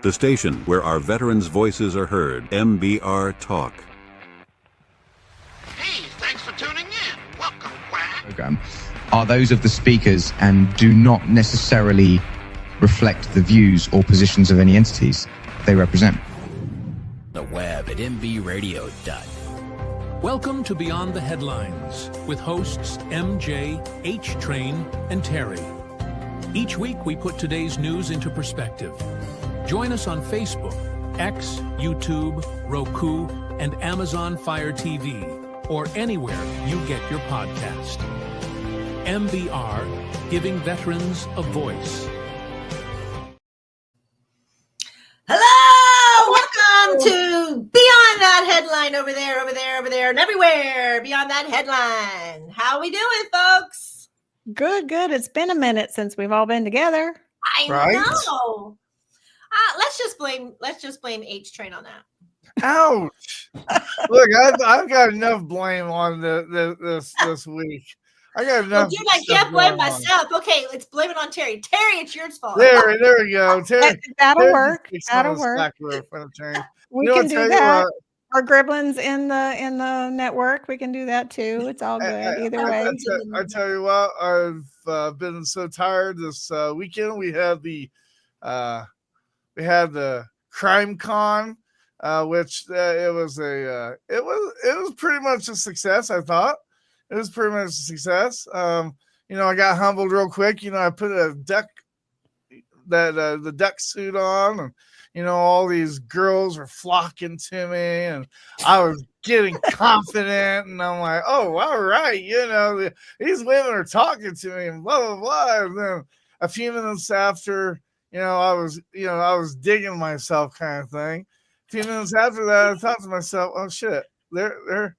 The station where our veterans' voices are heard. MBR Talk. Hey, thanks for tuning in. Welcome, Quack. Program are those of the speakers and do not necessarily reflect the views or positions of any entities they represent. The web at mbradio.net. Welcome to Beyond the Headlines with hosts MJ, H Train, and Terry. Each week we put today's news into perspective. Join us on Facebook, X, YouTube, Roku, and Amazon Fire TV, or anywhere you get your podcast. MBR, giving veterans a voice. Hello! Welcome to Beyond That Headline over there, and everywhere beyond that headline. How we doing, folks? Good. It's been a minute since we've all been together. I know. Let's just blame H Train on that. Ouch! Look, I've got enough blame on this week. I got enough. Well, dude, I can't blame myself. Okay, let's blame it on Terry. Terry, it's your fault. There we go. Terry, That'll work. That'll work. We can do that. Or Gremlins in the network. We can do that too. It's all good either way. I tell you what, I've been so tired this weekend. We had the Crime Con, which it was pretty much a success. I thought it was pretty much a success. I got humbled real quick. I put a the duck suit on, and all these girls were flocking to me, and I was getting confident, and I'm like, oh, all right, these women are talking to me, and blah blah blah. And then a few minutes after, I was digging myself, kind of thing. A few minutes after that, I thought to myself, oh shit, they're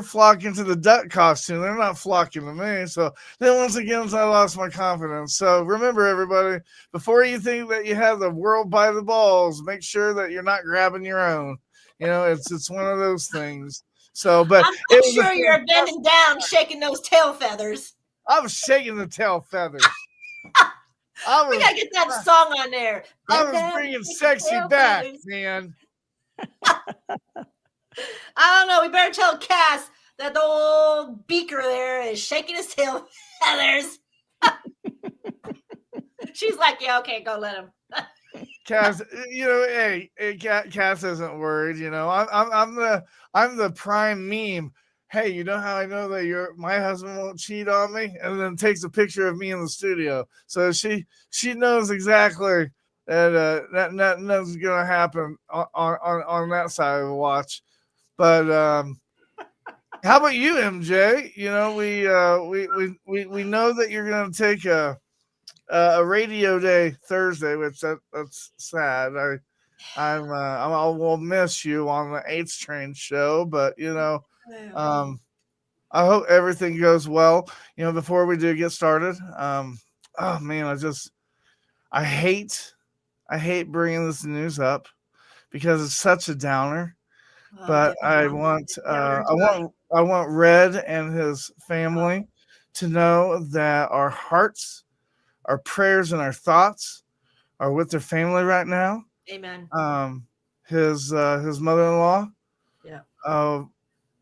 flocking to the duck costume. They're not flocking to me. So then once again, I lost my confidence. So remember, everybody, before you think that you have the world by the balls, make sure that you're not grabbing your own. It's one of those things. So, but I'm sure you're bending down, shaking those tail feathers. I was shaking the tail feathers. We gotta get that song on there. I was bringing sexy back, man. I don't know. We better tell Cass that the old beaker there is shaking his tail feathers. She's like, yeah, okay, go let him. Cass, Cass isn't worried. I'm the prime meme. Hey, you know how I know that my husband won't cheat on me? And then takes a picture of me in the studio. So she knows exactly that nothing's gonna happen on that side of the watch. But how about you, MJ? We know that you're gonna take a radio day Thursday, which that's sad. I will miss you on the H Train show, but I hope everything goes well. Before we do get started, oh man, I hate bringing this news up because it's such a downer. But I want Red and his family to know that our hearts, our prayers, and our thoughts are with their family right now. Amen. His mother-in-law,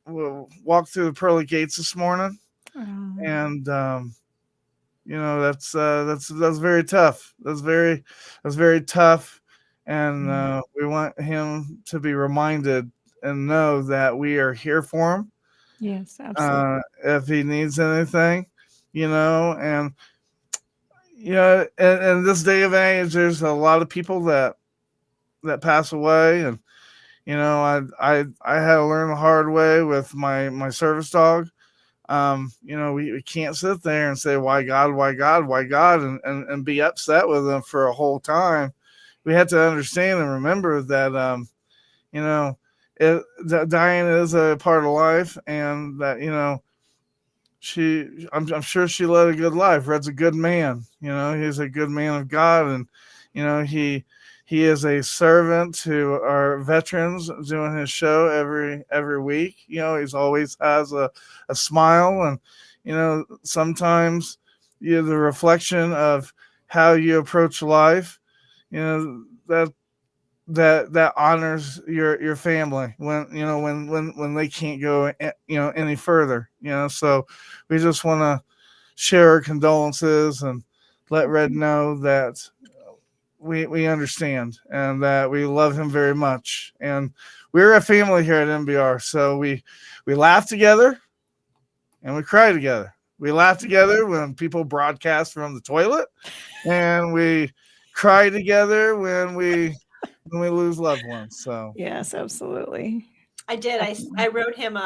will walk through the pearly gates this morning, and that's very tough. That's very tough, and we want him to be reminded and know that we are here for him. Yes, absolutely. If he needs anything, and in this day of age, there's a lot of people that pass away, and I had to learn the hard way with my service dog. We can't sit there and say why God, and be upset with him for a whole time. We have to understand and remember that that dying is a part of life, and that I'm sure she led a good life. Red's a good man. He's a good man of God, and he is a servant to our veterans, doing his show every week. He's always has a smile, and sometimes the reflection of how you approach life that honors your family when they can't go any further. So we just want to share our condolences and let Red know that we understand and that we love him very much. And we're a family here at MBR, so we laugh together and we cry together. We laugh together when people broadcast from the toilet, and we cry together when we lose loved ones. So yes, absolutely. I did. I wrote him.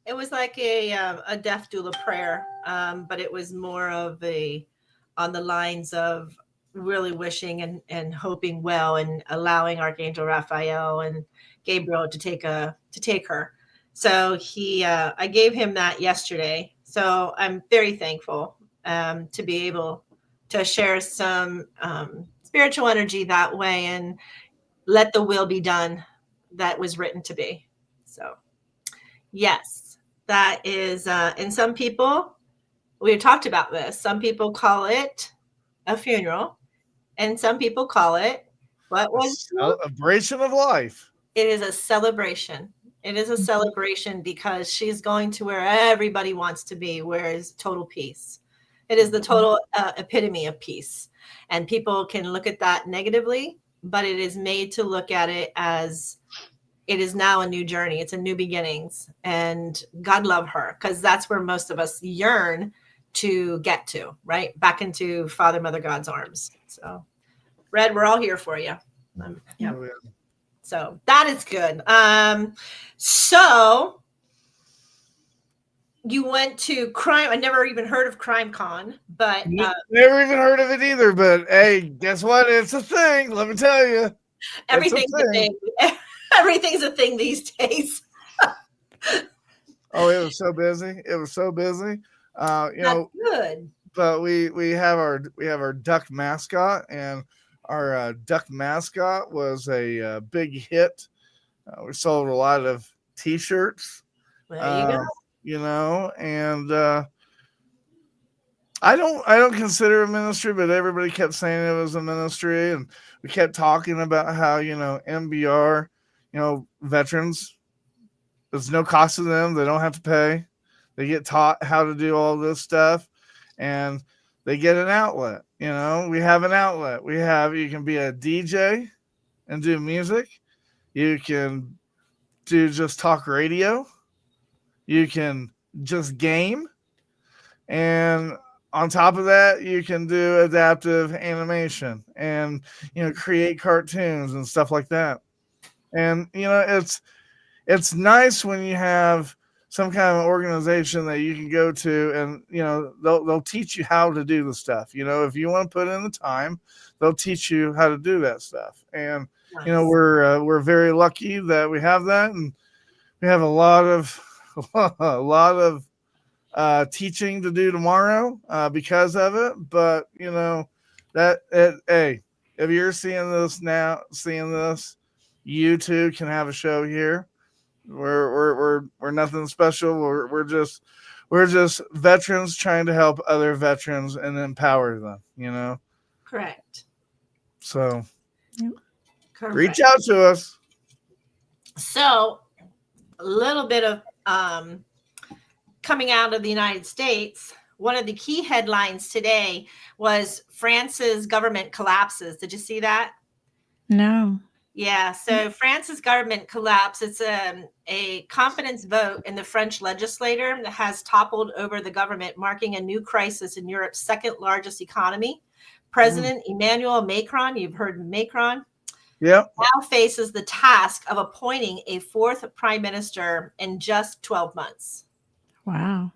It was like a death doula prayer, but it was more of on the lines of really wishing and hoping well and allowing Archangel Raphael and Gabriel to take her. So I gave him that yesterday. So I'm very thankful to be able to share some spiritual energy that way and let the will be done that was written to be. So yes, that is, and some people, we talked about this. Some people call it a funeral, and some people call it a celebration of life. It is a celebration. It is a celebration because she's going to where everybody wants to be, where is total peace. It is the total epitome of peace. And people can look at that negatively, but it is made to look at it as it is now a new journey. It's a new beginnings. And God love her, because that's where most of us yearn to get to, right? Back into Father, Mother, God's arms. So, Red, we're all here for you. Yeah. Oh, yeah. So that is good. So you went to Crime. I never even heard of Crime Con, but never even heard of it either. But hey, guess what? It's a thing. Let me tell you, everything's a thing. Everything's a thing these days. Oh, it was so busy. It was so busy. Good. But we have our duck mascot, and our duck mascot was a big hit. We sold a lot of T-shirts. There you go. And I don't consider it a ministry, but everybody kept saying it was a ministry, and we kept talking about how MBR, veterans, there's no cost to them. They don't have to pay. They get taught how to do all this stuff, and they get an outlet. We have an outlet. You can be a DJ and do music. You can do just talk radio. You can just game. And on top of that, you can do adaptive animation and, create cartoons and stuff like that. And, it's nice when you have some kind of organization that you can go to, and they'll teach you how to do the stuff. If you want to put in the time, they'll teach you how to do that stuff. And nice. We're very lucky that we have that, and we have a lot of teaching to do tomorrow because of it. But hey, if you're seeing this, you too can have a show here. We're nothing special. We're just veterans trying to help other veterans and empower them. Correct. So Correct. Reach out to us. So a little bit of coming out of the United States. One of the key headlines today was France's government collapses. Did you see that? No. Yeah, so France's government collapse. It's a confidence vote in the French legislature that has toppled over the government, marking a new crisis in Europe's second largest economy. President Emmanuel Macron, you've heard Macron, now faces the task of appointing a fourth prime minister in just 12 months. Wow.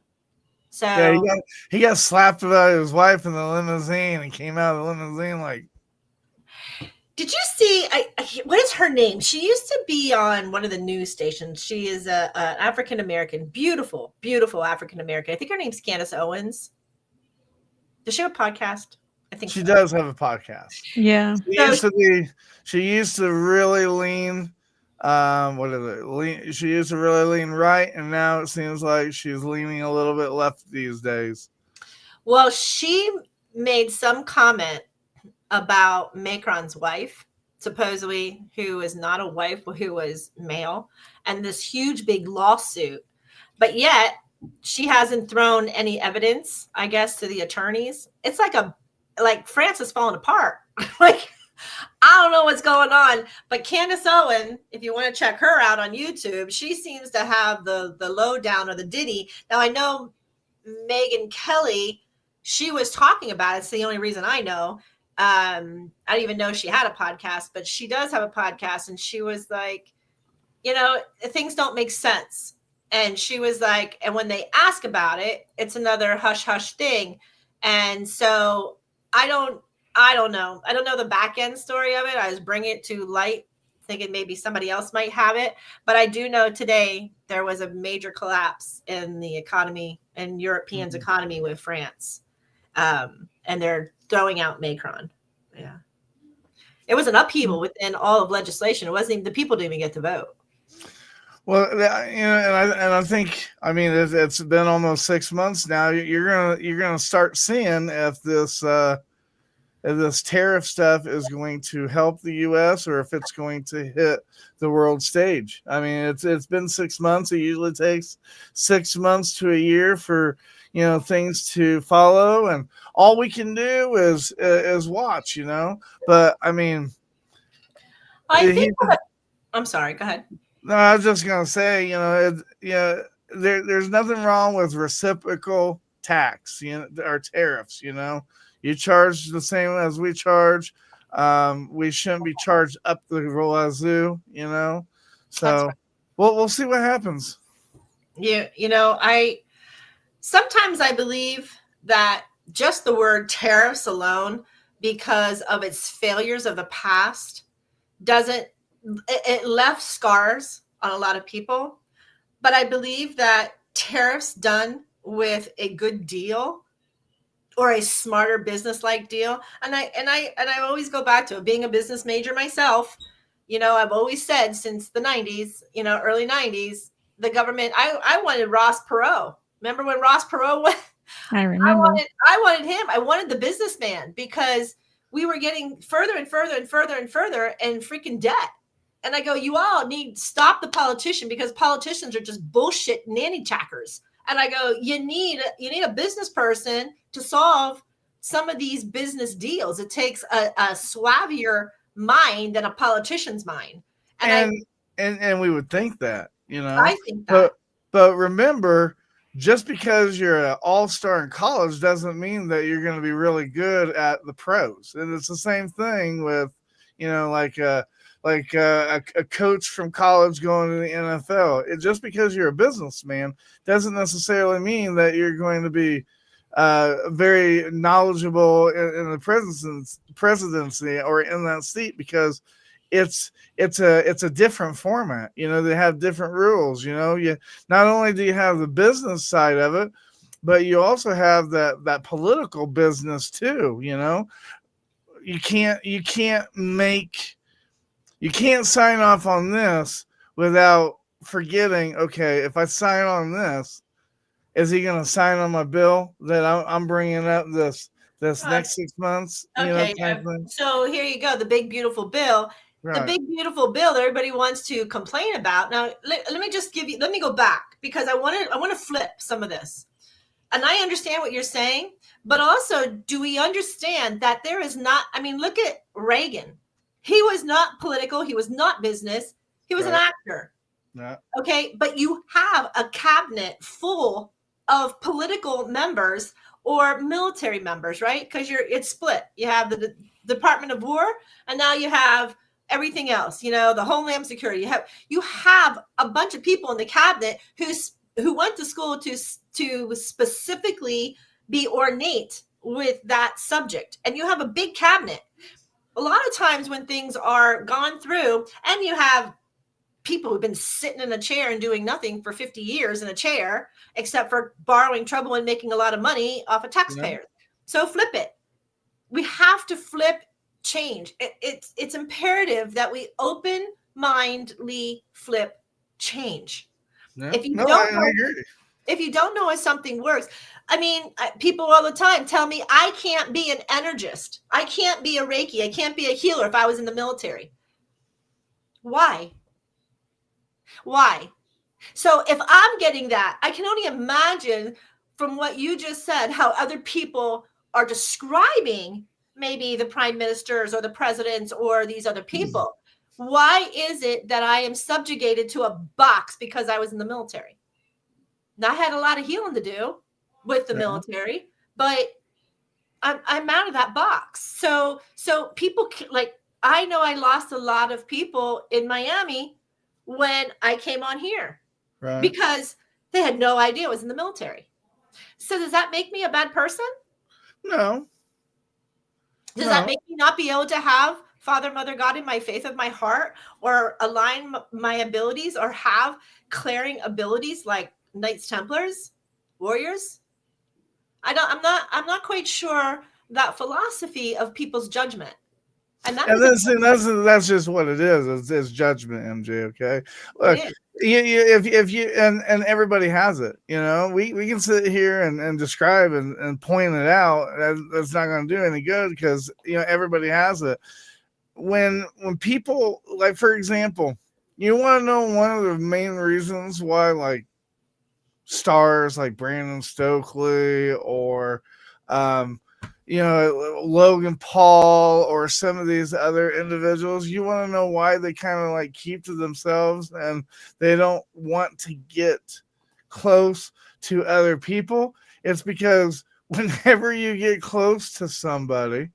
So yeah, he got slapped by his wife in the limousine and came out of the limousine like. Did you see, what is her name? She used to be on one of the news stations. She is an African-American, beautiful, beautiful African-American. I think her name's Candace Owens. Does she have a podcast? I think she so. does have a podcast. Yeah. She used to really lean, she used to really lean right, and now it seems like she's leaning a little bit left these days. Well, she made some comment about Macron's wife, supposedly, who is not a wife, but who was male, and this huge big lawsuit. But yet she hasn't thrown any evidence, I guess, to the attorneys. It's like France is falling apart. Like, I don't know what's going on. But Candace Owen, if you want to check her out on YouTube, she seems to have the lowdown or the ditty. Now, I know Megyn Kelly, she was talking about it. It's the only reason I know. I didn't even know she had a podcast, but she does have a podcast. And she was like, things don't make sense. And she was like, and when they ask about it, it's another hush hush thing. And so I don't know. I don't know the back end story of it. I was bringing it to light, thinking maybe somebody else might have it. But I do know today there was a major collapse in the economy and Europeans' economy with France. And they're throwing out Macron. Yeah. It was an upheaval within all of legislation. It wasn't even, the people didn't even get to vote. Well, and I think, I mean, it's been almost 6 months now. You're gonna start seeing if this tariff stuff is going to help the U.S. or if it's going to hit the world stage. I mean, it's been 6 months. It usually takes 6 months to a year for things to follow, and all we can do is watch. But I mean, I'm sorry. Go ahead. No, I was just gonna say, there's nothing wrong with reciprocal tax, or tariffs. You charge the same as we charge. We shouldn't be charged up the wazoo, So right. We'll see what happens. Sometimes I believe that just the word tariffs alone, because of its failures of the past, it left scars on a lot of people. But I believe that tariffs done with a good deal or a smarter business-like deal, and I always go back to it, being a business major myself. I've always said since the 90s, early 90s, the government, I wanted Ross Perot. Remember when Ross Perot went? I remember. I wanted him. I wanted the businessman, because we were getting further and further and further and further in freaking debt. And I go, you all need to stop the politician, because politicians are just bullshit nanny checkers. And I go, you need a business person to solve some of these business deals. It takes a suavier mind than a politician's mind. And we would think that, I think that. But remember, just because you're an all-star in college doesn't mean that you're going to be really good at the pros. And it's the same thing with, like a coach from college going to the NFL. Just because you're a businessman doesn't necessarily mean that you're going to be very knowledgeable in the presidency or in that seat, because it's a different format. They have different rules. You not only do you have the business side of it, but you also have that political business too. You can't sign off on this without forgetting, okay, if I sign on this, is he going to sign on my bill that I'm bringing up this next 6 months? Okay. So here you go. The big, beautiful bill. Right. The big, beautiful bill that everybody wants to complain about. Now, let me go back, because I want to flip some of this. And I understand what you're saying, but also, do we understand that there is not, look at Reagan. He was not political. He was not business. He was an actor. Yeah. Okay. But you have a cabinet full of political members or military members, right? Because it's split. You have the Department of War, and now you have everything else, the Homeland Security. You have a bunch of people in the cabinet who went to school to specifically be ornate with that subject. And you have a big cabinet. A lot of times when things are gone through, and you have people who've been sitting in a chair and doing nothing for 50 years in a chair, except for borrowing trouble and making a lot of money off of taxpayers. Yeah. So flip it. We have to flip change. It's imperative that we open-mindedly flip change. Yeah. If you I agree. If you don't know if something works, I mean, people all the time tell me I can't be an energist. I can't be a Reiki. I can't be a healer if I was in the military. Why? Why? So if I'm getting that, I can only imagine from what you just said, how other people are describing maybe the prime ministers or the presidents or these other people. Why is it that I am subjugated to a box because I was in the military? Now, I had a lot of healing to do with the military, but I'm out of that box. So people like, I know I lost a lot of people in Miami when I came on here because they had no idea I was in the military. So does that make me a bad person? No. Does that make me not be able to have Father, Mother, God in my faith of my heart, or align my abilities, or have clearing abilities like Knights Templars, warriors? I'm not quite sure that philosophy of people's judgment. And that's just what it is. It's judgment, MJ. Okay, look, if you and everybody has it. You know, we can sit here and describe and point it out. That's not going to do any good because everybody has it. When people, like, for example, you want to know one of the main reasons why, like, stars like Brandon Stokely or Logan Paul or some of these other individuals, you want to know why they kind of like keep to themselves and they don't want to get close to other people? It's because whenever you get close to somebody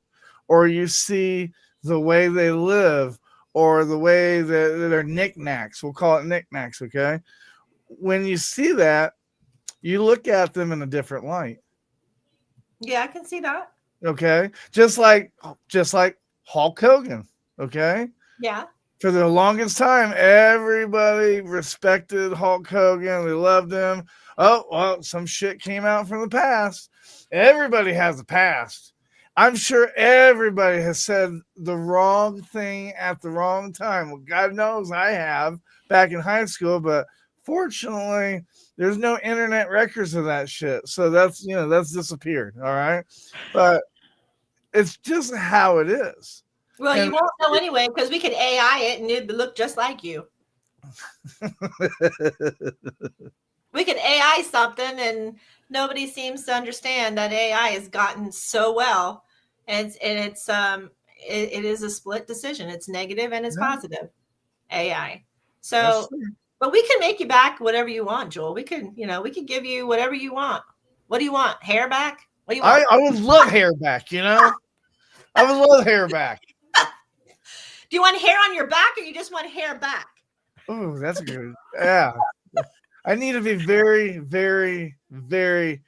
or you see the way they live or the way that their knickknacks, we'll call it knickknacks, okay? When you see that, you look at them in a different light. Yeah, I can see that. Okay. Just like Hulk Hogan. Okay. Yeah. For the longest time, everybody respected Hulk Hogan. They loved him. Oh, well, some shit came out from the past. Everybody has a past. I'm sure everybody has said the wrong thing at the wrong time. Well, God knows I have back in high school, but fortunately, there's no internet records of that shit. So that's disappeared. All right. But it's just how it is. Well, you won't know anyway, because we could AI it and it'd look just like you. We could AI something and nobody seems to understand that AI has gotten so well. And it is a split decision. It's negative and it's positive AI. So but we can make you back whatever you want, Joel. We can give you whatever you want. What do you want? Hair back? What do you want? I would love hair back, I would love hair back. Do you want hair on your back or you just want hair back? Oh, that's good. Yeah. I need to be very, very, very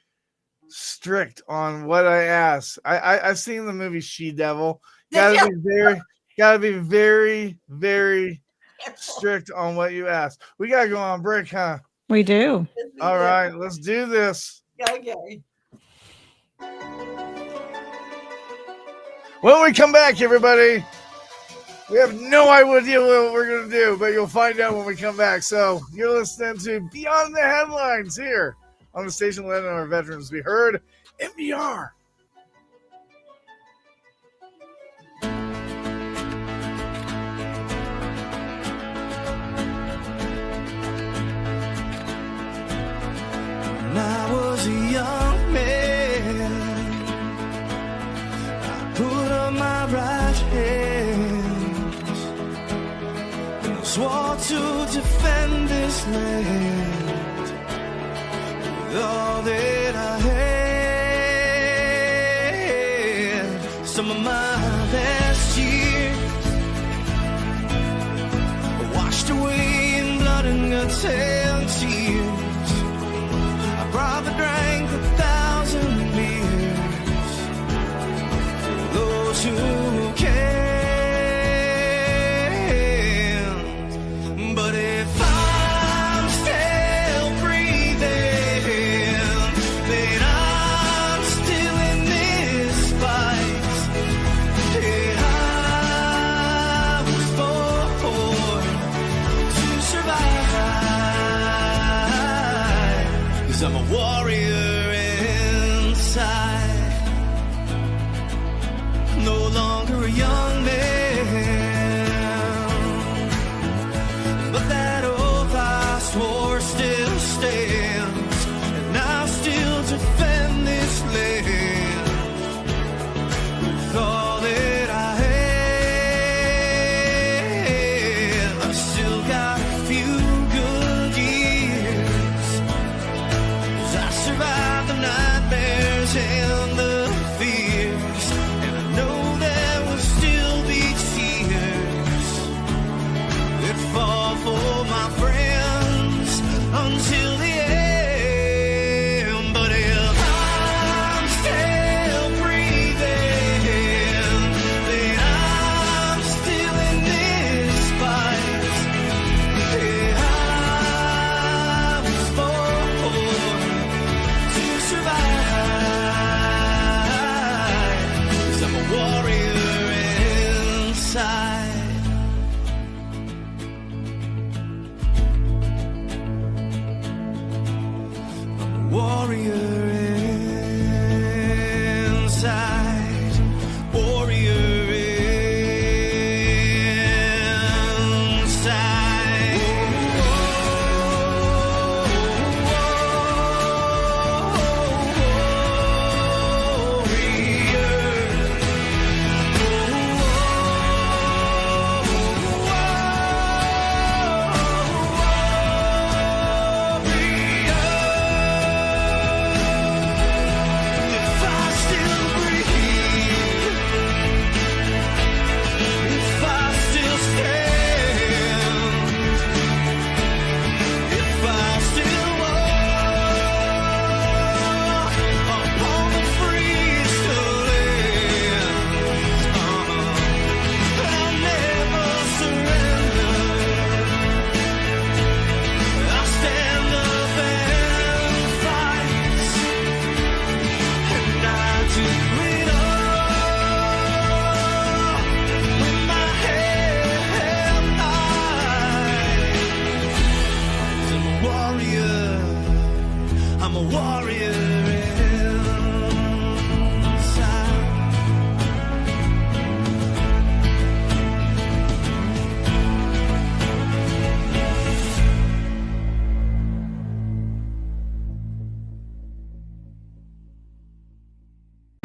strict on what I ask. I've seen the movie She-Devil. Gotta be very, very strict on what you ask. We gotta go on break, huh? We do. All right, let's do this. Okay. When we come back, everybody, we have no idea what we're gonna do, but you'll find out when we come back. So you're listening to Beyond the Headlines here on the station letting our veterans be heard, MBR. When I was a young man, I put up my right hand and I swore to defend this land with all that I had. Some of my best years washed away in blood and guts and tears. Probably drank 1,000 beers for those who can. But if I'm still breathing, then I'm still in this fight. And I was born to survive. 'Cause I'm a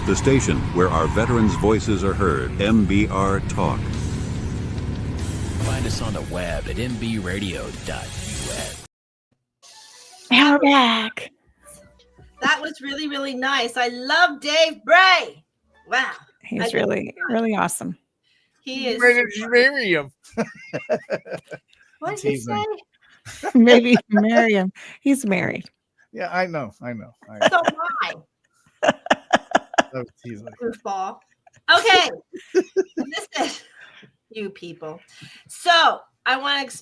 The station where our veterans' voices are heard. MBR Talk. Find us on the web at mbradio.us. And we're back. That was really, really nice. I love Dave Bray. Wow. He's really, really awesome. He is. Where did you marry him? What did he say? Maybe marry him. He's married. Yeah, I know. So am I. That was teasing. Goofball. Okay. Listen, you people. So I want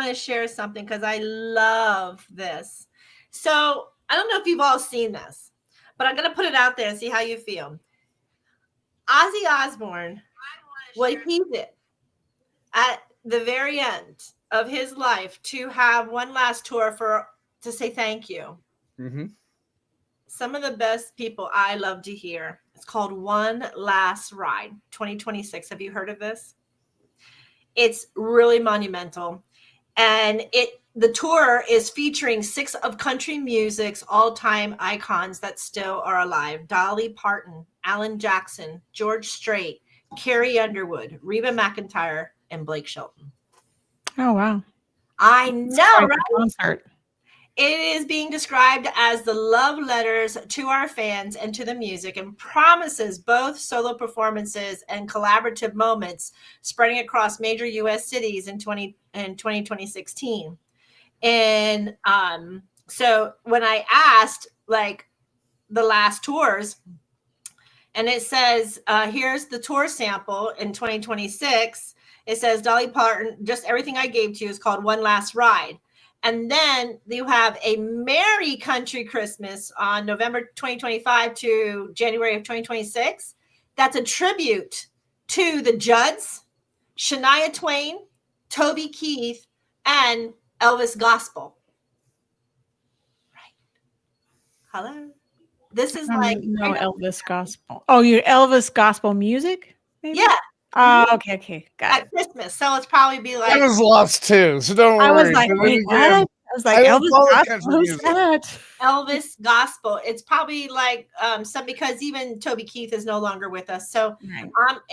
to share something because I love this. So I don't know if you've all seen this, but I'm going to put it out there and see how you feel. Ozzy Osbourne, what he did at the very end of his life to have one last tour to say thank you. Mm-hmm. Some of the best people I love to hear. It's called One Last Ride 2026. Have you heard of this? It's really monumental. And the tour is featuring 6 of country music's all-time icons that still are alive. Dolly Parton, Alan Jackson, George Strait, Carrie Underwood, Reba McEntire, and Blake Shelton. Oh, wow. I know, right? Concert. It is being described as the love letters to our fans and to the music, and promises both solo performances and collaborative moments spreading across major U.S. cities in 2016. And so when I asked, like, the last tours, and it says, here's the tour sample in 2026. It says, Dolly Parton, just everything I gave to you is called One Last Ride. And then you have a Merry Country Christmas on November 2025 to January of 2026. That's a tribute to the Judds, Shania Twain, Toby Keith, and Elvis Gospel. Right. Hello. This is like no Elvis Gospel. Oh, you Elvis Gospel music? Maybe? Yeah. Oh, okay. Got it. At Christmas. So it's probably be like It was lost too, so don't worry. I was like, wait, what? I was like, Elvis Gospel, who's that? Elvis Gospel. It's probably like some, because even Toby Keith is no longer with us. So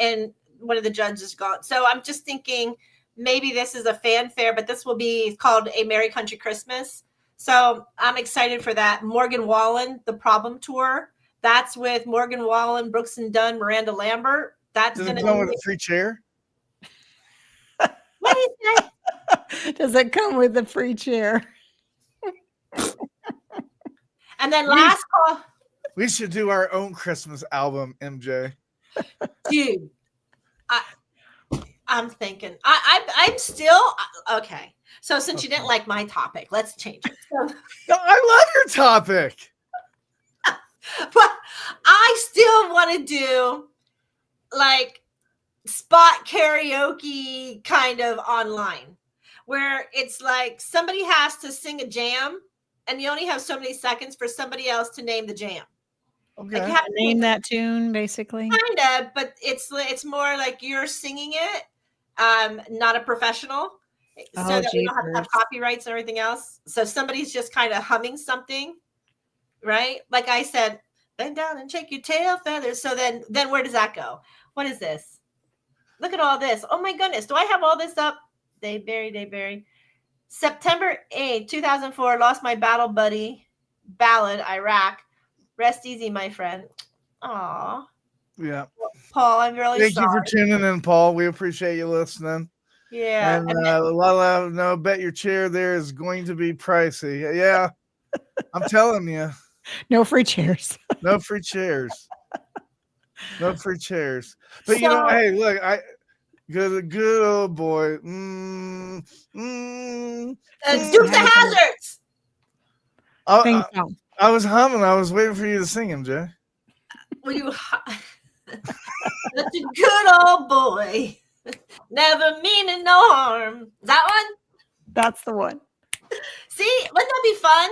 and one of the judges is gone. So I'm just thinking maybe this is a fanfare, but this will be called A Merry Country Christmas. So I'm excited for that. Morgan Wallen, the Problem Tour. That's with Morgan Wallen, Brooks and Dunn, Miranda Lambert. That's going to come with a free chair. What do you say? Does it come with a free chair? And then last call. We should do our own Christmas album, MJ. Dude, I'm thinking. I'm still okay. So since you didn't like my topic, let's change it. So, no, I love your topic. But I still want to do like spot karaoke kind of online, where it's like somebody has to sing a jam and you only have so many seconds for somebody else to name the jam. Okay. Like you have to name that tune, basically. Kind of, but it's more like you're singing it, not a professional. So that we don't have to have copyrights and everything else. So somebody's just kind of humming something, right? Like I said, bend down and shake your tail feathers. So then where does that go? What is this? Look at all this. Oh my goodness. Do I have all this up? Dave Barry. September 8th, 2004, lost my battle buddy, ballad, Iraq. Rest easy, my friend. Aw. Yeah. Paul, I'm really sorry. Thank you for tuning in, Paul. We appreciate you listening. Yeah. And no, bet your chair there is going to be pricey. Yeah. I'm telling you. No free chairs. No free chairs. No free chairs. But you know, hey, look, good old boy. Dukes of Hazards. I was humming. I was waiting for you to sing him, Jay. Were you? That's a good old boy. Never meaning no harm. That one? That's the one. See, wouldn't that be fun?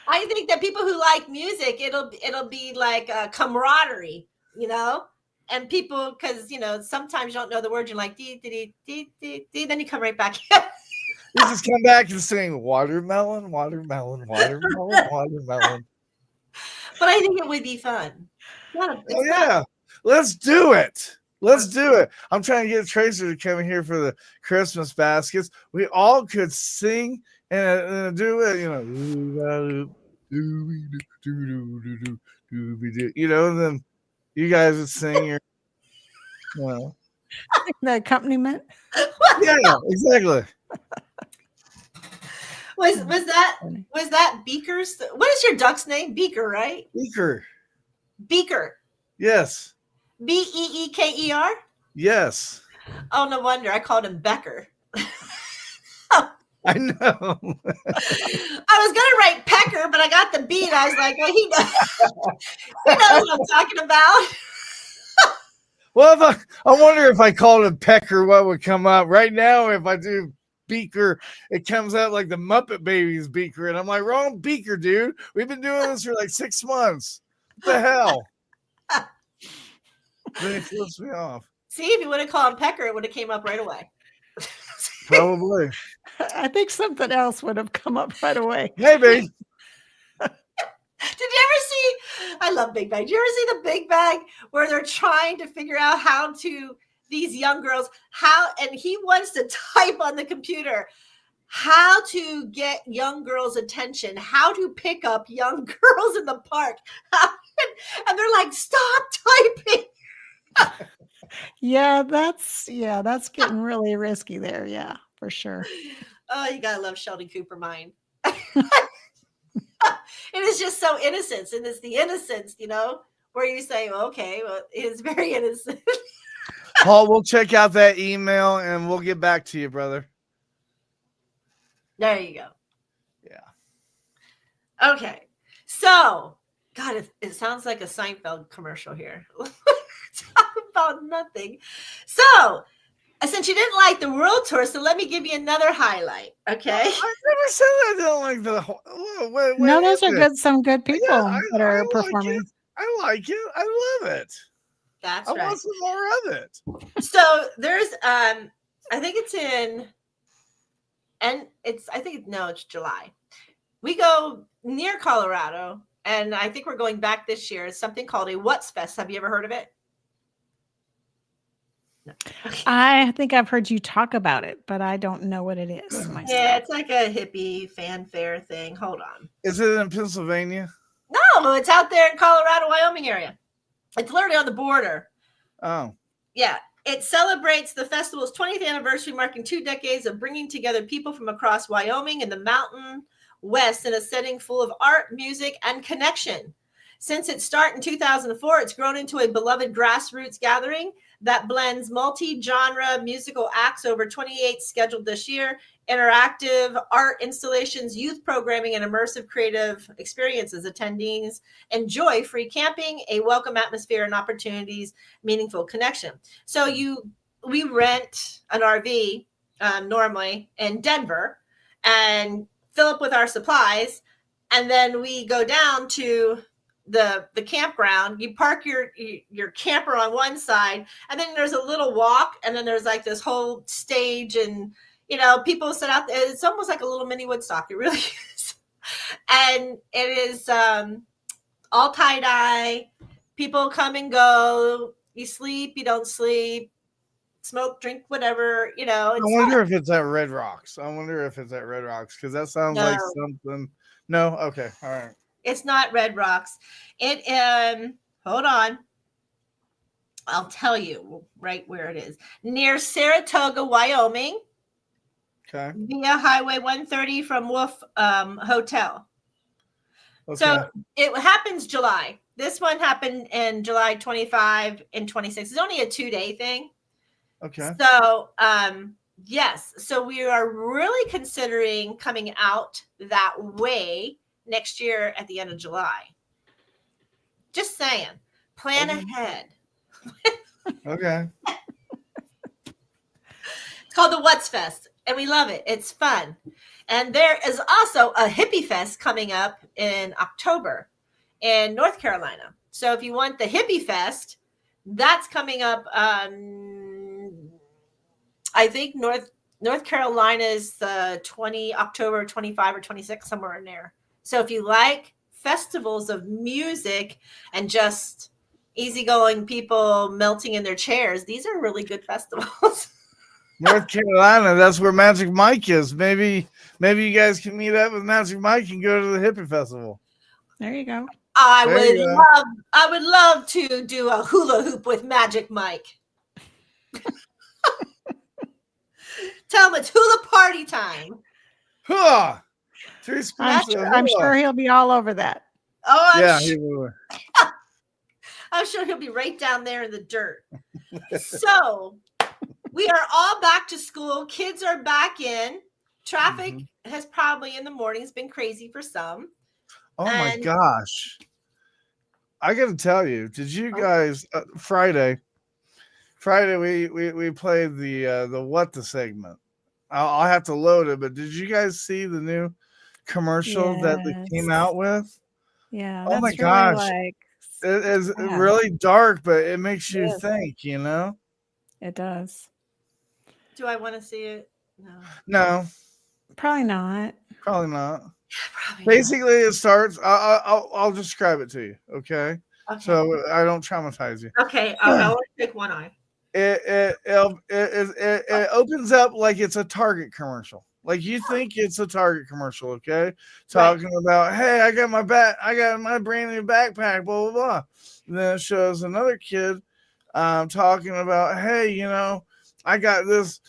I think that people who like music, it'll be like a camaraderie, you know, and people, because sometimes you don't know the words. You're like dee dee dee dee dee, then you come right back. You just come back and sing watermelon, watermelon, watermelon, watermelon. But I think it would be fun. Oh yeah, let's do it. Let's do it. I'm trying to get Tracer to come in here for the Christmas baskets. We all could sing and do it, you know. You know, and then you guys would sing your, you know. The accompaniment. Yeah, exactly. Was that Beaker's? What is your duck's name? Beaker, right? Beaker. Yes. Beeeker? Yes. Oh, no wonder. I called him Becker. I know. I was gonna write Pecker, but I got the beat. I was like, well, he knows what I'm talking about. Well, I wonder if I called him Pecker, what would come up right now? If I do Beaker, it comes out like the Muppet Babies Beaker, and I'm like, wrong Beaker, dude. We've been doing this for like 6 months. What the hell? Then it flips me off. See, if you would have called him Pecker, it would have came up right away. Probably. I think something else would have come up right away. Maybe. Did you ever see? I love Big Bang. Did you ever see the Big Bang where they're trying to figure out how to, these young girls, and he wants to type on the computer how to get young girls' attention, how to pick up young girls in the park. And they're like, stop typing. Yeah, that's getting really risky there. Yeah, for sure. Oh, you gotta love Sheldon Cooper mind. It is just so innocent, and it's the innocence, you know, where you say, well, okay, well, it's very innocent. Paul, we'll check out that email and we'll get back to you, brother. There you go. Yeah. Okay. So, God, it sounds like a Seinfeld commercial here. Talk about nothing. So, since you didn't like the world tour, so let me give you another highlight. Okay. I never said I didn't like the. Wait, no, those are good. Some good people that are like performing. I like it. I love it. That's right. I want some more of it. So there's, I think it's in, and it's July. We go near Colorado, and I think we're going back this year. It's something called a What's Fest. Have you ever heard of it? No. Okay. I think I've heard you talk about it, but I don't know what it is myself. Yeah, it's like a hippie fanfare thing. Hold on. Is it in Pennsylvania? No, it's out there in Colorado, Wyoming area. It's literally on the border. Oh. Yeah. It celebrates the festival's 20th anniversary, marking 2 decades of bringing together people from across Wyoming and the Mountain West in a setting full of art, music, and connection. Since its start in 2004, it's grown into a beloved grassroots gathering that blends multi-genre musical acts. Over 28 scheduled this year, interactive art installations, youth programming, and immersive creative experiences. Attendees enjoy free camping, a welcome atmosphere, and opportunities, meaningful connection. So we rent an RV normally in Denver and fill up with our supplies, and then we go down to the campground. You park your camper on one side, and then there's a little walk, and then there's like this whole stage, and you know, people sit out there. It's almost like a little mini Woodstock. It really is. And it is all tie-dye. People come and go. You sleep, you don't sleep, smoke, drink, whatever, you know. I wonder if it's at Red Rocks. Because that sounds like something. No? Okay. All right. It's not Red Rocks. It hold on. I'll tell you right where it is. Near Saratoga, Wyoming. Okay. Via Highway 130 from Wolf Hotel. Okay. So it happens July. This one happened in July 25 and 26. It's only a 2-day thing. Okay. So yes. So we are really considering coming out that way next year at the end of July. Just saying. Plan ahead. Okay. It's called the What's Fest, and we love it. It's fun. And there is also a Hippie Fest coming up in October in North Carolina. So if you want the Hippie Fest, that's coming up. I think North Carolina is October 25 or 26, somewhere in there. So if you like festivals of music and just, easygoing people melting in their chairs. These are really good festivals. North Carolina, that's where Magic Mike is. Maybe you guys can meet up with Magic Mike and go to the hippie festival. There you go. I would love to do a hula hoop with Magic Mike. Tell him it's hula party time. Huh. I'm sure he'll be all over that. Oh, I'm sure he'll be right down there in the dirt. So we are all back to school. Kids are back in. Traffic has probably in the mornings been crazy for some. Oh my gosh. I got to tell you, did you guys Friday we played the what the segment. I'll have to load it, but did you guys see the new commercial that they came out with? Yeah. Oh my That's gosh. really It is really dark, but it makes you think, It does. Do I want to see it? No. Probably not. Probably not. Basically, it starts. I'll describe it to you, okay? So I don't traumatize you. Okay, I'll only take one eye. It opens up like it's a Target commercial. Like you think it's a Target commercial, okay? Talking about, hey, I got my brand new backpack, blah blah blah. And then it shows another kid talking about, hey, I got this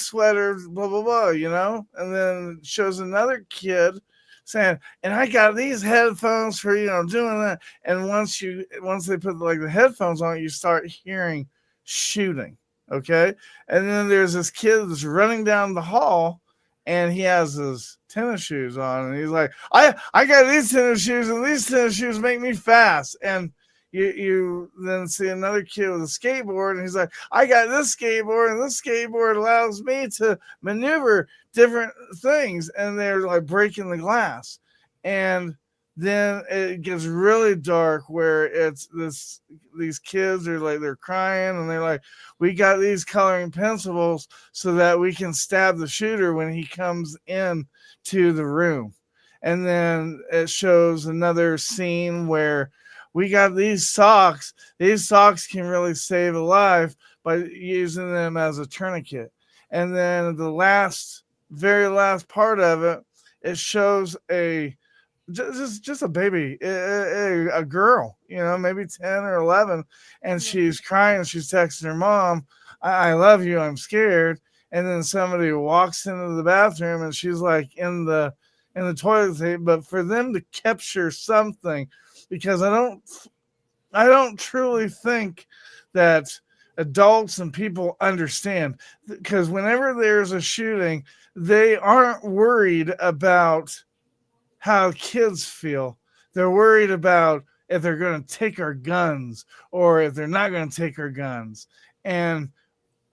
sweater, blah blah blah, and then it shows another kid saying, and I got these headphones for doing that. And once they put like the headphones on, you start hearing shooting, okay? And then there's this kid that's running down the hall, and he has his tennis shoes on, and he's like, I got these tennis shoes, and these tennis shoes make me fast. And you then see another kid with a skateboard, and he's like, I got this skateboard, and this skateboard allows me to maneuver different things. And they're like breaking the glass. And then it gets really dark where it's these kids are like, they're crying, and they're like, we got these coloring pencils so that we can stab the shooter when he comes in to the room. And then it shows another scene where we got these socks. These socks can really save a life by using them as a tourniquet. And then the very last part of it, it shows just a baby, a girl, maybe 10 or 11, and she's crying. She's texting her mom, I love you, I'm scared. And then somebody walks into the bathroom, and she's like in the toilet. But for them to capture something, because I don't truly think that adults and people understand, because whenever there's a shooting, they aren't worried about how kids feel. They're worried about if they're going to take our guns or if they're not going to take our guns. And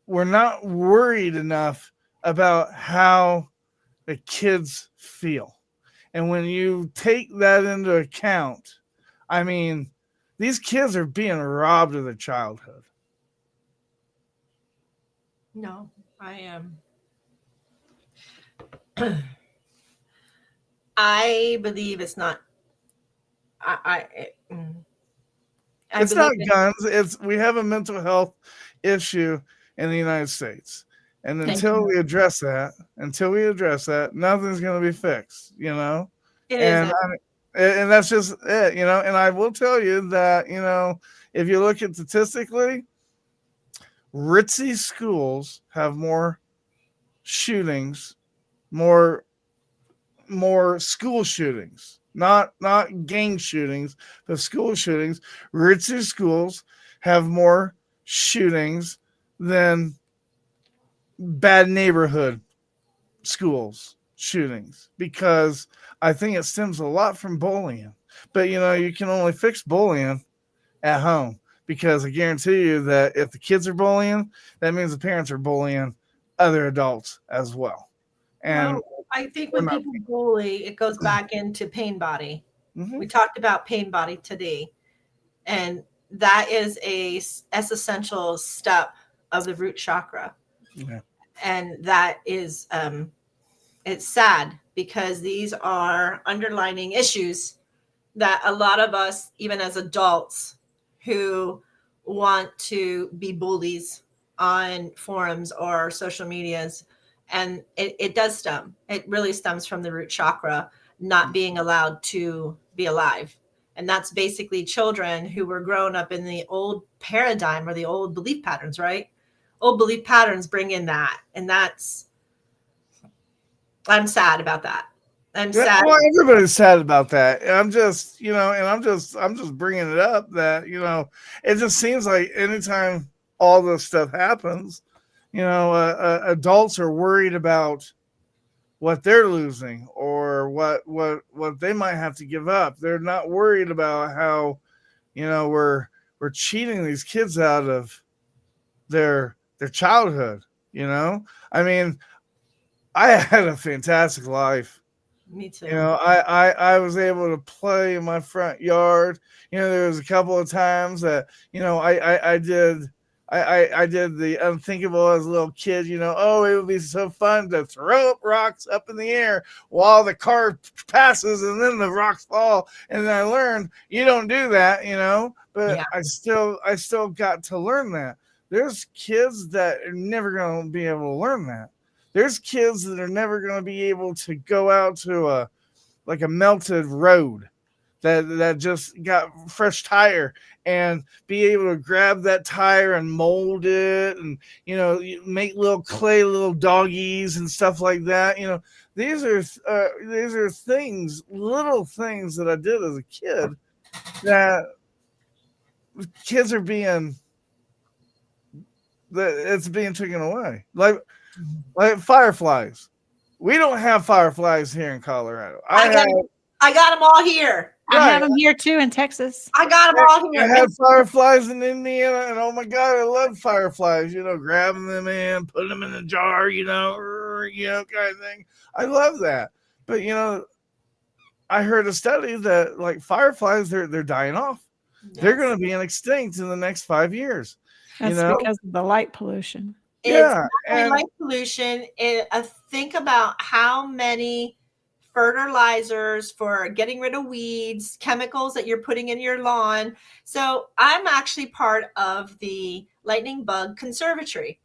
we're not worried enough about how the kids feel. And when you take that into account, I mean, these kids are being robbed of their childhood. No, I am. I believe it's not. It's not guns. We have a mental health issue in the United States, and until we address that, nothing's going to be fixed. It isn't. And that's just it. And I will tell you that if you look at statistically, ritzy schools have more shootings, more school shootings, not gang shootings, but school shootings. Ritzy schools have more shootings than bad neighborhood schools shootings, because I think it stems a lot from bullying. But you can only fix bullying at home, because I guarantee you that if the kids are bullying, that means the parents are bullying other adults as well. And I think when people bully, it goes back into pain body. Mm-hmm. We talked about pain body today, and that is a essential step of the root chakra. Yeah. And that is it's sad, because these are underlining issues that a lot of us, even as adults, who want to be bullies on forums or social medias. And it does stem. It really stems from the root chakra not being allowed to be alive. And that's basically children who were grown up in the old paradigm or the old belief patterns, right? Old belief patterns bring in that. And I'm sad about that. I'm sad. Well, everybody's sad about that. And I'm just, I'm just bringing it up that, it just seems like anytime all this stuff happens, adults are worried about what they're losing or what they might have to give up. They're not worried about how, we're cheating these kids out of their childhood. I mean, I had a fantastic life. Me too. I was able to play in my front yard. There was a couple of times that, I did the unthinkable as a little kid, it would be so fun to throw up rocks up in the air while the car passes and then the rocks fall. And then I learned you don't do that, but I still got to learn that. There's kids that are never going to be able to learn that. There's kids that are never going to be able to go out to a melted road that just got fresh tire and be able to grab that tire and mold it and, make little doggies and stuff like that. These are things, little things that I did as a kid that kids are it's being taken away. Like fireflies. We don't have fireflies here in Colorado. I got them all here. Right. I have them here too in Texas. I got them all here. I have fireflies in Indiana, and oh my God, I love fireflies. Grabbing them in, putting them in a jar, kind of thing. I love that. But I heard a study that fireflies, they're dying off. Yes. They're going to be extinct in the next 5 years. That's because of the light pollution. Yeah, it's light pollution. Think about how many fertilizers for getting rid of weeds, chemicals that you're putting in your lawn. So I'm actually part of the lightning bug conservatory,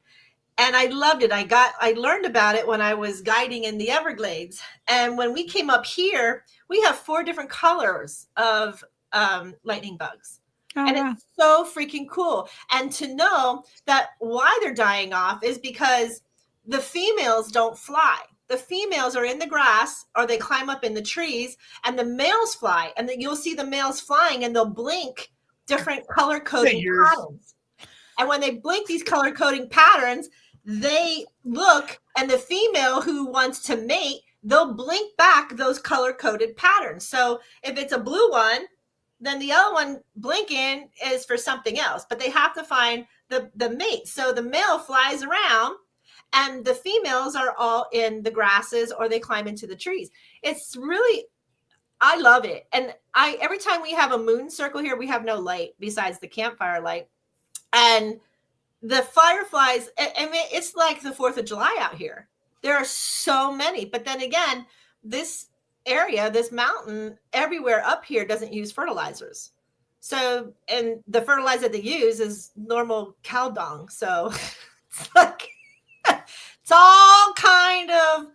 and I loved it. I learned about it when I was guiding in the Everglades, and when we came up here, we have 4 different colors of lightning bugs. Oh, and wow. It's so freaking cool. And to know that why they're dying off is because the females don't fly. The females are in the grass or they climb up in the trees, and the males fly. And then you'll see the males flying and they'll blink different color coding patterns. And when they blink these color coding patterns, they look, and the female who wants to mate, they'll blink back those color coded patterns. So if it's a blue one, then the other one blinking is for something else, but they have to find the mate. So the male flies around and the females are all in the grasses or they climb into the trees. It's really, I love it. And every time we have a moon circle here, we have no light besides the campfire light. And the fireflies, I mean, it's like the 4th of July out here. There are so many, but then again, this area, this mountain, everywhere up here doesn't use fertilizers. So, and the fertilizer they use is normal cow dung. So it's like, it's all kind of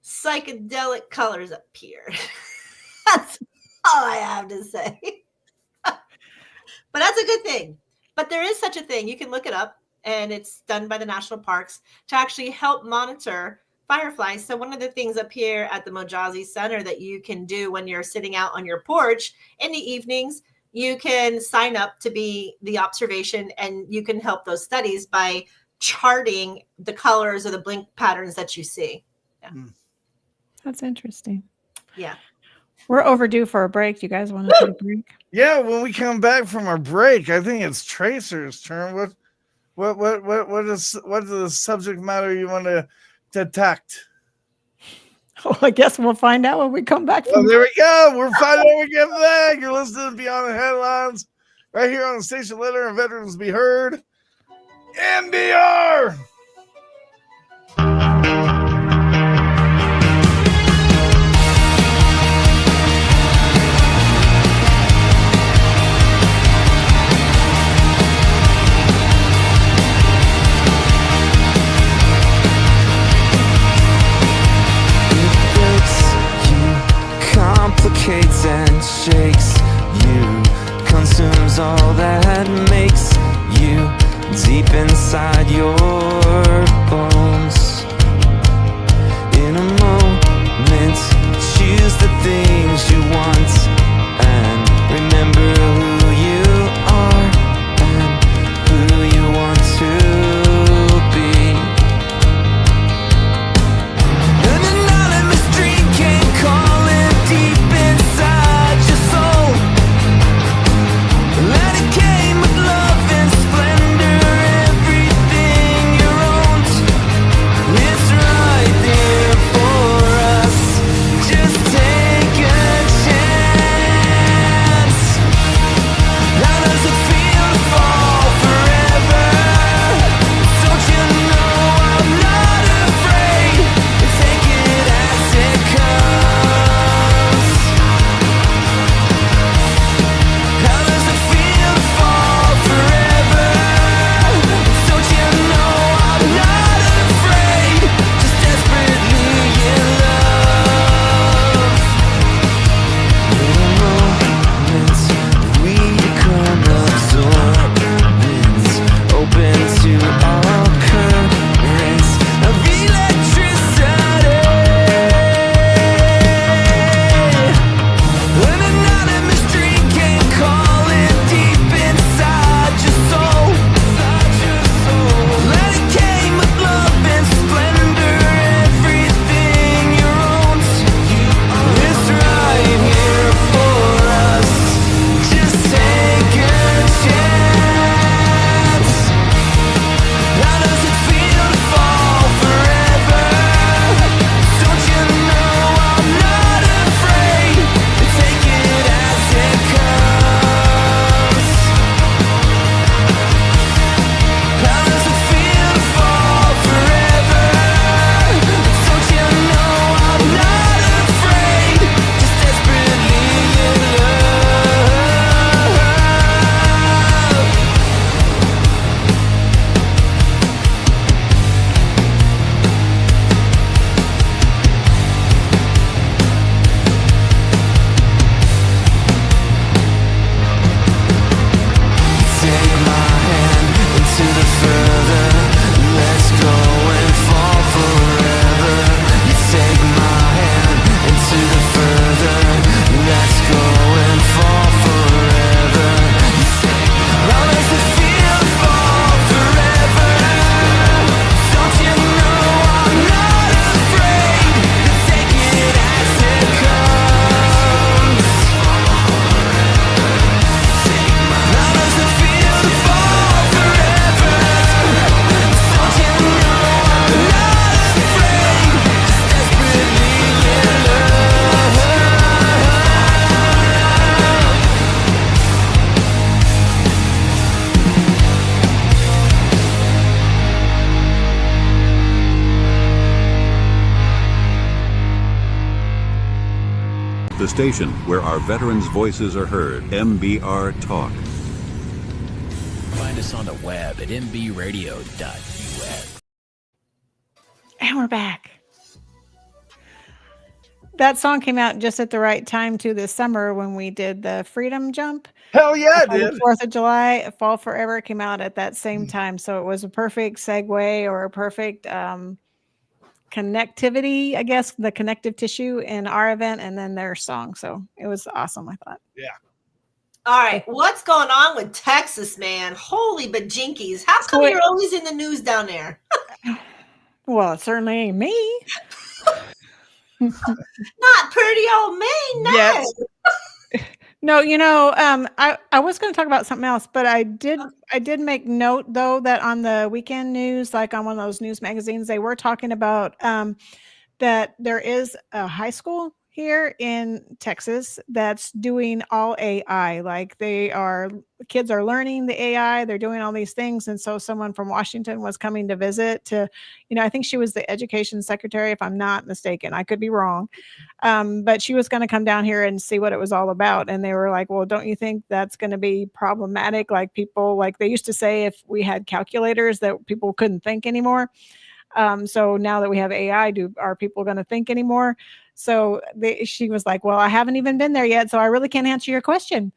psychedelic colors up here. That's all I have to say. But that's a good thing. But there is such a thing. You can look it up, and it's done by the national parks to actually help monitor fireflies. So one of the things up here at the Mojazi Center that you can do when you're sitting out on your porch in the evenings, you can sign up to be the observation, and you can help those studies by charting the colors or the blink patterns that you see. Yeah. That's interesting. Yeah. We're overdue for a break. You guys want to take a break? Yeah, when we come back from our break, I think it's Tracer's turn. What is the subject matter you want to detect? Oh, I guess we'll find out when we come back. Well, there we go. We're finding out when we get back. You're listening to Beyond the Headlines right here on the station. Let our veterans be heard. MBR. inside your bones. In a moment, choose the things you want and remember who you are and who you want to be. An anonymous dream came calling deep inside your soul. Let it came with love and splendor, everything you owned. It's right there for us. Just take a chance. How does it feel to fall forever? Don't you know I'm not afraid to take it as it comes? How does it feel to fall forever? Don't you know I'm not afraid? Just desperately in love. Little moments we become absorbents, open to all currents of electricity. An anonymous dream came calling deep inside your soul. Let it came with love and splendor, everything you owned. It's right here for us. Just take a chance. How does it feel to fall forever? Don't you know I'm not afraid to take it as it comes? How does it feel to fall forever? Don't you know I'm not afraid? Just desperately in love. Take my hand into the further. Let's go and fall forever. You take my hand into the further. Let's go and fall forever. How does it feel to fall forever? Don't you know I'm not afraid to take it as it comes? How does it feel to fall forever? Don't you know I'm not afraid? Just desperately in love. The station where our veterans' voices are heard. MBR Talk. Find us on the web at mbradio.us. And we're back. That song came out just at the right time too this summer when we did the Freedom Jump. Hell yeah, it On did. the 4th of July, Fall Forever came out at that same time. So it was a perfect segue or a perfect connectivity, I guess, the connective tissue in our event and then their song. So it was awesome, I thought. Yeah. All right, what's going on with Texas, man? Holy bajinkies. How come you're always in the news down there? Well, it certainly ain't me. Not pretty old me, no. Yes. No, I was going to talk about something else, but I did make note though that on the weekend news, like on one of those news magazines, they were talking about that there is a high school here in Texas that's doing all AI. Like kids are learning the AI, they're doing all these things. And so someone from Washington was coming to visit to, I think she was the education secretary, if I'm not mistaken. I could be wrong. But she was going to come down here and see what it was all about. And they were like, well, don't you think that's going to be problematic? Like people, like they used to say, if we had calculators that people couldn't think anymore. So now that we have AI, are people going to think anymore? So she was like, well, I haven't even been there yet, so I really can't answer your question.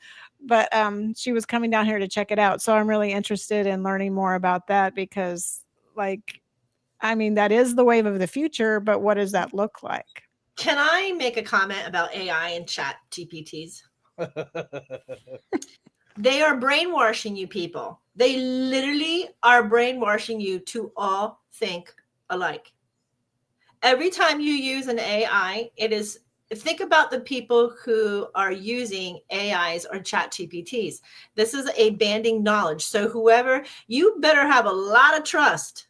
but she was coming down here to check it out. So I'm really interested in learning more about that because, like, I mean, that is the wave of the future, but what does that look like? Can I make a comment about AI and chat GPTs? They are brainwashing you people. They literally are brainwashing you to all think alike. Every time you use an AI, it is, think about the people who are using AIs or chat GPTs. This is a banding knowledge. So whoever, you better have a lot of trust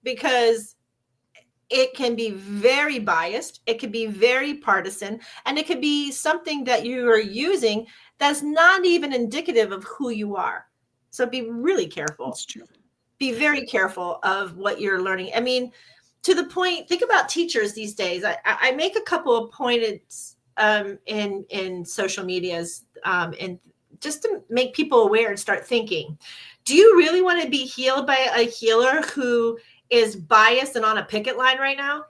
because it can be very biased, it can be very partisan, and it could be something that you are using that's not even indicative of who you are. So be really careful. That's true. Be very careful of what you're learning. I mean, to the point, think about teachers these days. I make a couple of points in social medias and just to make people aware and start thinking. Do you really want to be healed by a healer who is biased and on a picket line right now?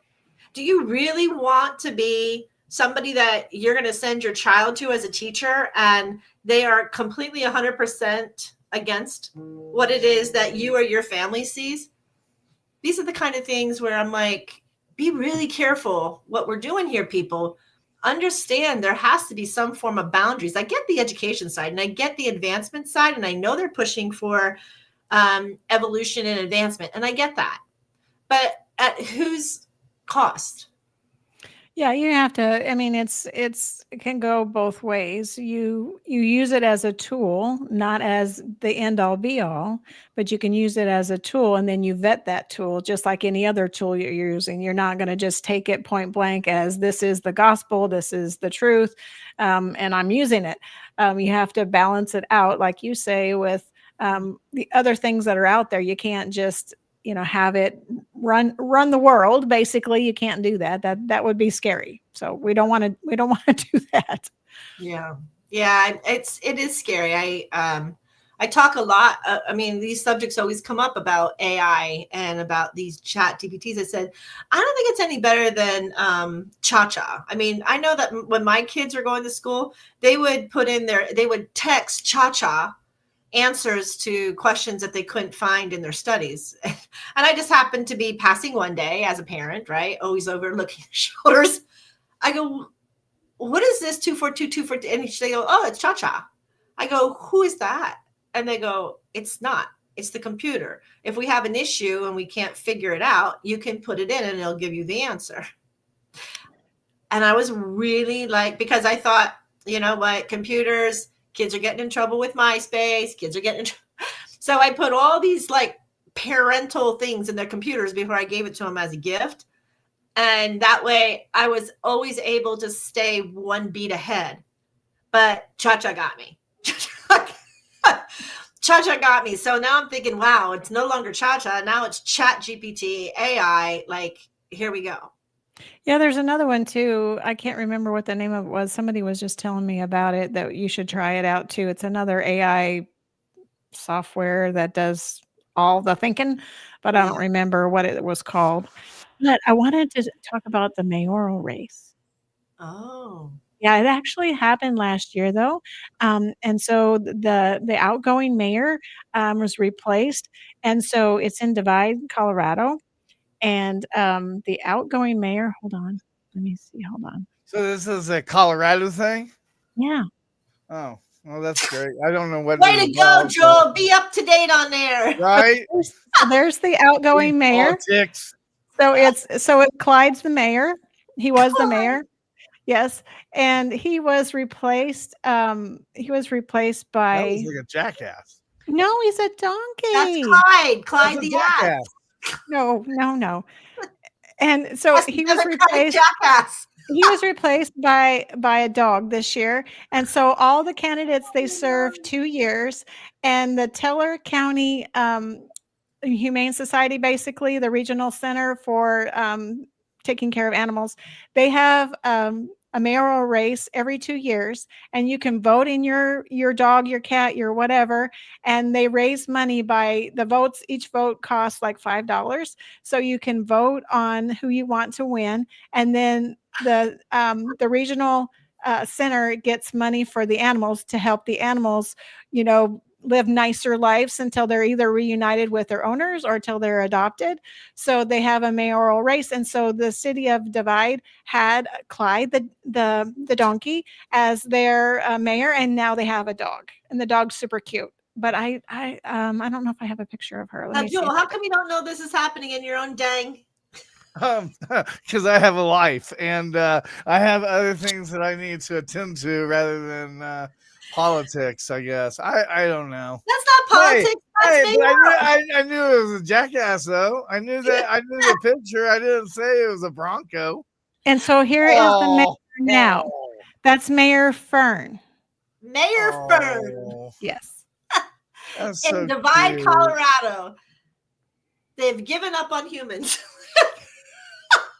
Do you really want to be somebody that you're going to send your child to as a teacher and they are completely 100% against what it is that you or your family sees? These are the kind of things where I'm like, be really careful what we're doing here, people. Understand there has to be some form of boundaries. I get the education side and I get the advancement side, and I know they're pushing for evolution and advancement, and I get that. But at whose cost? Yeah, you have to. I mean, it can go both ways. You use it as a tool, not as the end all be all, but you can use it as a tool, and then you vet that tool just like any other tool you're using. You're not going to just take it point blank as this is the gospel, this is the truth, and I'm using it. You have to balance it out, like you say, with the other things that are out there. You can't just have it run the world. Basically, you can't do that. That would be scary. So we don't want to do that. Yeah, it is scary. I talk a lot. I mean, these subjects always come up about AI and about these chat GPTs. I said, I don't think it's any better than Cha-Cha. I mean, I know that when my kids were going to school, they would text Cha-Cha answers to questions that they couldn't find in their studies. And I just happened to be passing one day as a parent, right? Always overlooking shoulders. I go, what is this 242? And they go, oh, it's Cha-Cha. I go, who is that? And they go, it's not. It's the computer. If we have an issue and we can't figure it out, you can put it in and it'll give you the answer. And I was really like, because I thought, you know what, computers, kids are getting in trouble with MySpace. Kids are getting in trouble. So I put all these like parental things in their computers before I gave it to them as a gift. And that way I was always able to stay one beat ahead. But Cha-Cha got me. Cha-Cha got me. So now I'm thinking, wow, it's no longer Cha-Cha. Now it's Chat GPT, AI. Like, here we go. Yeah, there's another one too. I can't remember what the name of it was. Somebody was just telling me about it, that you should try it out too. It's another AI software that does all the thinking, but I don't remember what it was called. But I wanted to talk about the mayoral race. Oh. Yeah, it actually happened last year though. And so the outgoing mayor was replaced. And so it's in Divide, Colorado. And the outgoing mayor, hold on. Let me see. Hold on. So this is a Colorado thing? Yeah. Oh, well, that's great. I don't know what. Way to go, Joel. Be up to date on there. Right? So there's the outgoing mayor. Politics. So Clyde's the mayor. He was the mayor. Yes. And he was replaced by That was like a jackass. No, he's a donkey. That's Clyde. Clyde the jackass. No. And so That's he was another replaced. jackass. He was replaced by a dog this year. And so all the candidates, they serve 2 years, and the Teller County Humane Society, basically the regional center for taking care of animals, they have a mayoral race every 2 years, and you can vote in your dog, your cat, your whatever, and they raise money by the votes. Each vote costs like $5, so you can vote on who you want to win, and then the regional center gets money for the animals to help the animals, live nicer lives until they're either reunited with their owners or till they're adopted. So they have a mayoral race, and so the city of Divide had Clyde, the donkey, as their mayor, and now they have a dog, and the dog's super cute. But I don't know if I have a picture of her. Let Now, me see. Joel, how come you don't know this is happening in your own dang? Because I have a life and I have other things that I need to attend to rather than politics. I guess I don't know. That's not politics. That's Hey, but mayoral. I knew it was a jackass though. I knew that. I knew the picture. I didn't say it was a Bronco. And so here is the mayor now. Oh. That's Mayor Fern. Mayor Fern. Yes. That's In so Divide, cute. Colorado. They've given up on humans.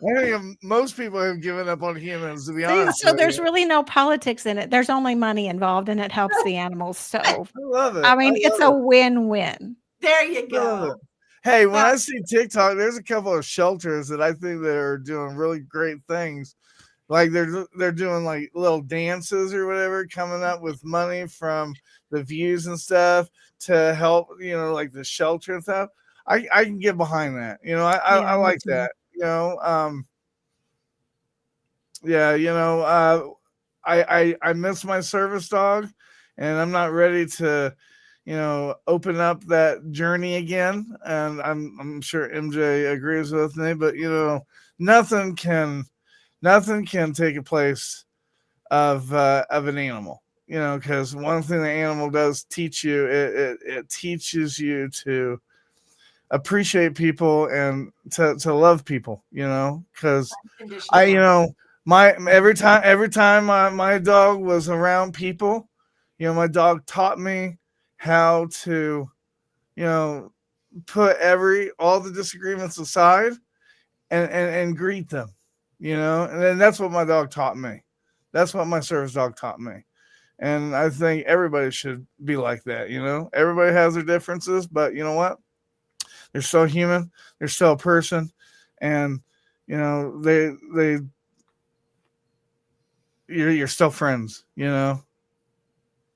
I think most people have given up on humans, to be See, honest. so with there's you. really no politics in it. There's only money involved, and it helps the animals. So I love it. I mean, it's a win-win. There you I love go. it. Hey, when I see TikTok, there's a couple of shelters that I think that are doing really great things. Like they're doing like little dances or whatever, coming up with money from the views and stuff to help, like the shelter and stuff. I can get behind that. I me like too. that. I miss my service dog, and I'm not ready to, open up that journey again. And I'm sure MJ agrees with me, but nothing can take a place of an animal. Because one thing the animal does teach you, it teaches you to appreciate people and to love people. Because every time my dog was around people, my dog taught me how to, put all the disagreements aside and greet them, and then that's what my dog taught me. That's what my service dog taught me. And I think everybody should be like that. Everybody has their differences, but you know what? They're still human. They're still a person. And, you're still friends, and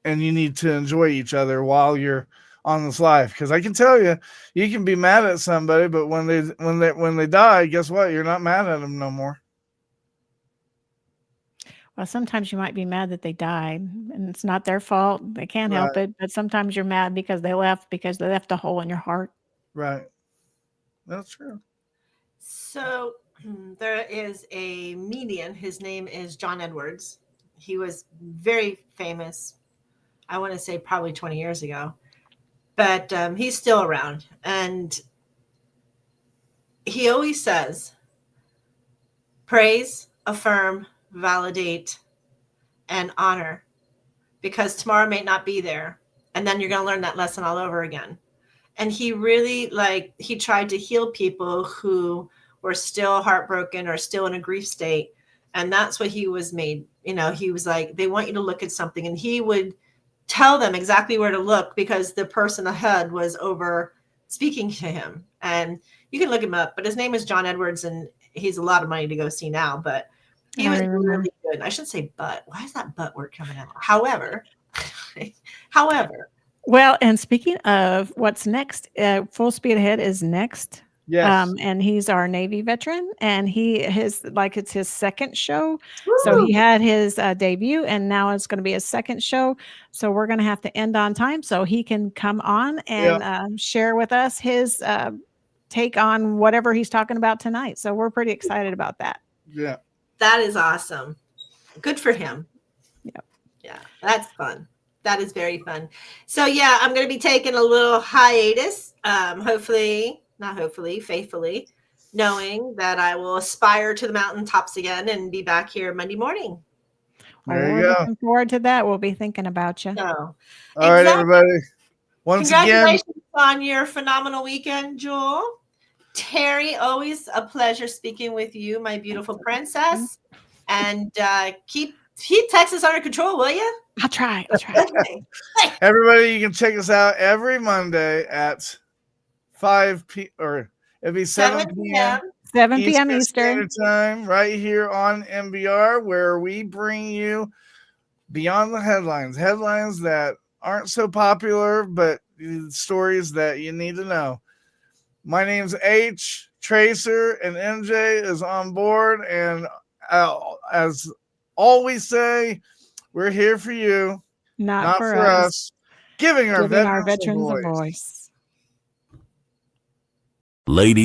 you need to enjoy each other while you're on this life. Because I can tell you, you can be mad at somebody, but when they die, guess what? You're not mad at them no more. Well, sometimes you might be mad that they died, and it's not their fault. They can't help it. But sometimes you're mad because they left a hole in your heart. Right. That's true. So there is a median. His name is John Edwards. He was very famous. I want to say probably 20 years ago, but he's still around. And he always says, praise, affirm, validate, and honor, because tomorrow may not be there. And then you're going to learn that lesson all over again. And he really, he tried to heal people who were still heartbroken or still in a grief state. And that's what he was made. He was like, they want you to look at something. And he would tell them exactly where to look because the person ahead was over speaking to him. And you can look him up, but his name is John Edwards, and he's a lot of money to go see now. But he was really good. I should say but. Why is that but word coming out? However. Well, and speaking of what's next, Full Speed Ahead is next. Yes. And he's our Navy veteran, and it's his second show. Woo! So he had his debut, and now it's going to be his second show. So we're going to have to end on time so he can come on and share with us his take on whatever he's talking about tonight. So we're pretty excited about that. Yeah. That is awesome. Good for him. Yep. Yeah, that's fun. That is very fun. So yeah, I'm going to be taking a little hiatus. Faithfully, knowing that I will aspire to the mountaintops again and be back here Monday morning. Well, we're looking forward to that. We'll be thinking about you. So, all right, everybody. Once congratulations again on your phenomenal weekend, Jewel. Terri, always a pleasure speaking with you, my beautiful princess. And keep Texas under control, will you? I'll try. Okay. Everybody, you can check us out every Monday at 5 p.m. or it'd be 7 p.m. 7 p.m. Eastern. Standard Time, right here on MBR, where we bring you Beyond the Headlines. Headlines that aren't so popular, but stories that you need to know. My name's H. Tracer, and MJ is on board. And as always say, we're here for you, Not for us. Giving our Giving our veterans veterans a a voice. voice. Ladies